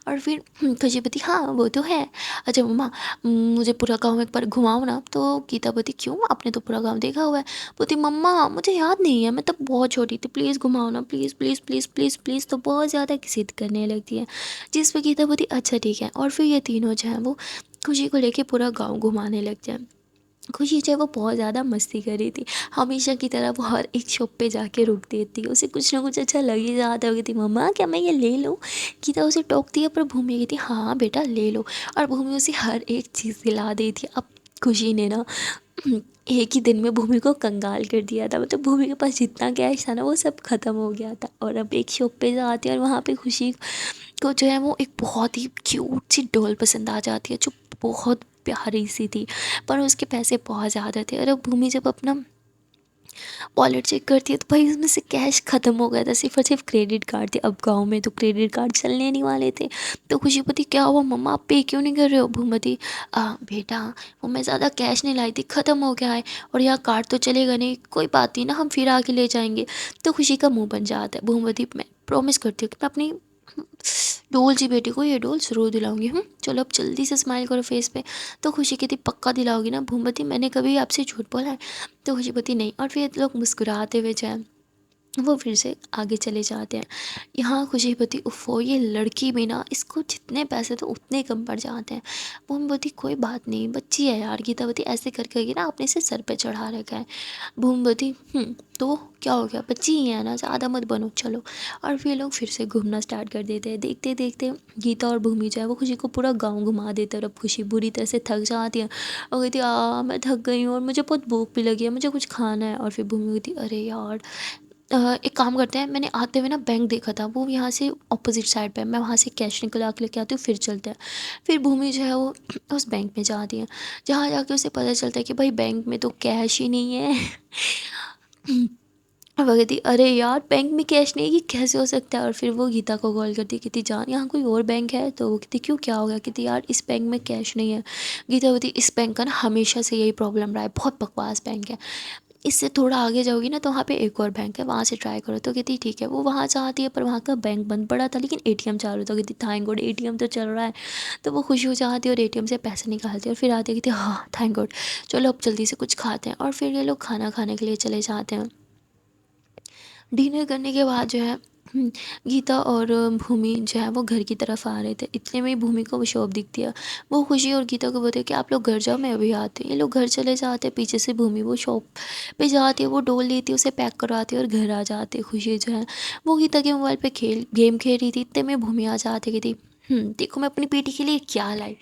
और फिर खुशी बोलती, हाँ वो तो है। अच्छा मम्मा, मुझे पूरा गाँव एक बार घुमाओ ना। तो गीता बोलती, क्यों आपने तो पूरा गाँव देखा हुआ है। बोलती, मम्मा मुझे याद नहीं है, मैं तब बहुत छोटी थी, प्लीज़ घुमाओ ना, please please please please please. तो बहुत ज़्यादा जिद करने लगती है, जिस पे गीता बोलती, अच्छा ठीक है। और फिर ये तीनों जो हैं वो खुशी को लेके पूरा गाँव घुमाने लग जाए। खुशी जो है वो बहुत ज़्यादा मस्ती कर रही थी, हमेशा की तरह वो हर एक शॉप पे जाके रुकती थी, उसे कुछ ना कुछ अच्छा लग ही जाता होगी। थी, मम्मा क्या मैं ये ले लूँ? गीता उसे टोकती है, पर भूमि कहती, हाँ बेटा ले लो। और भूमि उसे हर एक चीज़ दिला देती है। अब खुशी ने ना एक ही दिन में भूमि को कंगाल कर दिया था, मतलब भूमि के पास जितना कैश था ना वो सब खत्म हो गया था। और अब एक शॉप पे जाती है और वहाँ पे खुशी को जो है वो एक बहुत ही क्यूट सी डॉल पसंद आ जाती है, जो बहुत प्यारी सी थी, पर उसके पैसे बहुत ज़्यादा थे। और अब भूमि जब अपना वॉलेट चेक करती है तो भाई उसमें से कैश ख़त्म हो गया था, सिर्फ और सिर्फ क्रेडिट कार्ड थे। अब गांव में तो क्रेडिट कार्ड चलने नहीं वाले थे। तो खुशीपति, क्या हुआ मम्मा आप पे क्यों नहीं कर रहे हो? भूमती, बेटा वो मैं ज़्यादा कैश नहीं लाई थी, ख़त्म हो गया है, और यहाँ कार्ड तो चलेगा नहीं, कोई बात नहीं ना, हम फिर आके ले जाएंगे। तो खुशी का मुँह बन जाता है। भूमती, मैं प्रॉमिस करती हूँ कि मैं अपनी डोल जी बेटी को ये डोल ज़रूर दिलाऊंगी। चलो अब जल्दी से स्माइल करो फेस पे। तो खुशी कहती, पक्का दिलाओगी ना? भूमती, मैंने कभी आपसे झूठ बोला है? तो खुशीपति, नहीं। और फिर लोग मुस्कुराते हुए जाए, वो फिर से आगे चले जाते हैं। यहाँ खुशीपति, उफ़ो ये लड़की भी ना, इसको जितने पैसे तो उतने कम पड़ जाते हैं। भूमवती, कोई बात नहीं, बच्ची है यार। गीतावती, ऐसे कर करके ना आपने इसे सर पे चढ़ा रखा है। भूमवती, तो क्या हो गया, बच्ची ही है ना, ज़्यादा मत बनो, चलो। और फिर लोग फिर से घूमना स्टार्ट कर देते हैं। देखते देखते गीता और भूमि जो है वो खुशी को पूरा गाँव घुमा देते हैं। और अब खुशी बुरी तरह से थक जाती है और कहती है, मैं थक गई हूँ और मुझे बहुत भूख भी लगी है, मुझे कुछ खाना है। और फिर भूमि कहती, अरे यार, एक काम करते हैं, मैंने आते हुए ना बैंक देखा था, वो यहाँ से ऑपोजिट साइड पे है, मैं वहाँ से कैश निकला के लेके आती हूँ, फिर चलते हैं। फिर भूमि जो है वो उस बैंक में जाती है, जहाँ जाके उसे पता चलता है कि भाई बैंक में तो कैश ही नहीं है। और वो कहती, अरे यार बैंक में कैश नहीं है, ये कैसे हो सकता है? और फिर वो गीता को कॉल करती, कहती, जान यहाँ कोई और बैंक है? तो वो कहती, क्यों क्या हो गया? कहती, यार इस बैंक में कैश नहीं है। गीता बोलती, इस बैंक का ना हमेशा से यही प्रॉब्लम रहा है, बहुत बकवास बैंक है, इससे थोड़ा आगे जाओगी ना तो वहाँ पे एक और बैंक है, वहाँ से ट्राई करो। तो कहती, ठीक है। वो वहाँ जाती है, पर वहाँ का बैंक बंद पड़ा था, लेकिन एटीएम चालू था। कहती, थैंक गॉड एटीएम तो चल रहा है। तो वो खुशी हो जाती है और एटीएम से पैसे निकालती है, और फिर आती है, कहती, हाँ थैंक गॉड, चलो अब जल्दी से कुछ खाते हैं। और फिर ये लोग खाना खाने के लिए चले जाते हैं। डिनर करने के बाद जो है गीता और भूमि जो है वो घर की तरफ आ रहे थे। इतने में ही भूमि को वो शॉप दिखती है। वो खुशी और गीता को बोलते हैं कि आप लोग घर जाओ, मैं अभी आती हूँ। ये लोग घर चले जाते हैं। पीछे से भूमि वो शॉप पे जाती है, वो डोल लेती है, उसे पैक करवाती है और घर आ जाती है। खुशी जो है वो गीता के मोबाइल पे गेम खेल रही थी। इतने में भूमि आ जाती है, कहती, देखो मैं अपनी बेटी के लिए क्या लाई।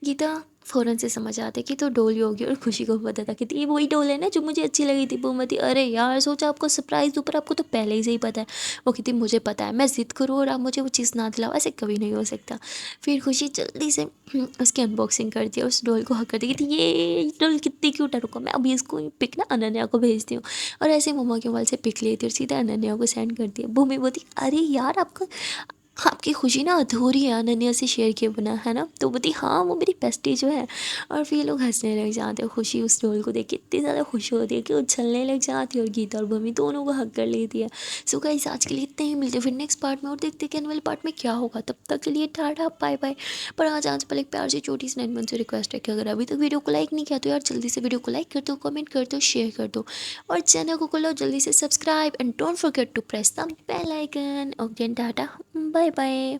गीता फ़ौरन से समझ आते कि तो डोल ही होगी, और खुशी को पता था कि ये वही डोल है ना जो मुझे अच्छी लगी थी। भूमती, अरे यार सोचा आपको सरप्राइज़ दूँ, पर आपको तो पहले ही से ही पता है। वो कहती, मुझे पता है, मैं ज़िद करूँ और आप मुझे वो चीज़ ना दिलाओ, ऐसे कभी नहीं हो सकता। फिर खुशी जल्दी से उसकी अनबॉक्सिंग करती है, उस डोल को हक करती है, कहती, ये डोल कितनी क्यूट है, रुको मैं अभी इसको पिक ना अनन्या को भेजती हूँ। और ऐसे मम्मा के मोबाइल से पिक लेती है और सीधा अनन्या को सेंड करती है। भूमि बोलती, अरे यार आपका आपकी खुशी ना अधूरी है, अनन्या से शेयर किए बिना, है ना? तो बोलती, हाँ वो मेरी बेस्टी जो है। और फिर ये लोग हंसने लग जाते हैं। खुशी उस डोल को देख के इतनी ज़्यादा खुश होती है कि उछलने लग जाती है, और गीता और भूमि दोनों को हक कर लेती है। सो गाइस आज के लिए इतने ही, मिलते हैं फिर नेक्स्ट पार्ट में और देखते हैं कि एनुअल पार्ट में क्या होगा। तब तक के लिए टाटा बाय बाय। पर आज पहले एक प्यार से छोटी सी ननमन से रिक्वेस्ट है कि अगर अभी तक वीडियो को लाइक नहीं किया तो यार जल्दी से वीडियो को लाइक कर दो, कमेंट कर दो, शेयर कर दो, और चैनल को खोलो जल्दी से subscribe, and don't forget to press the bell icon. Okay tata bye bye.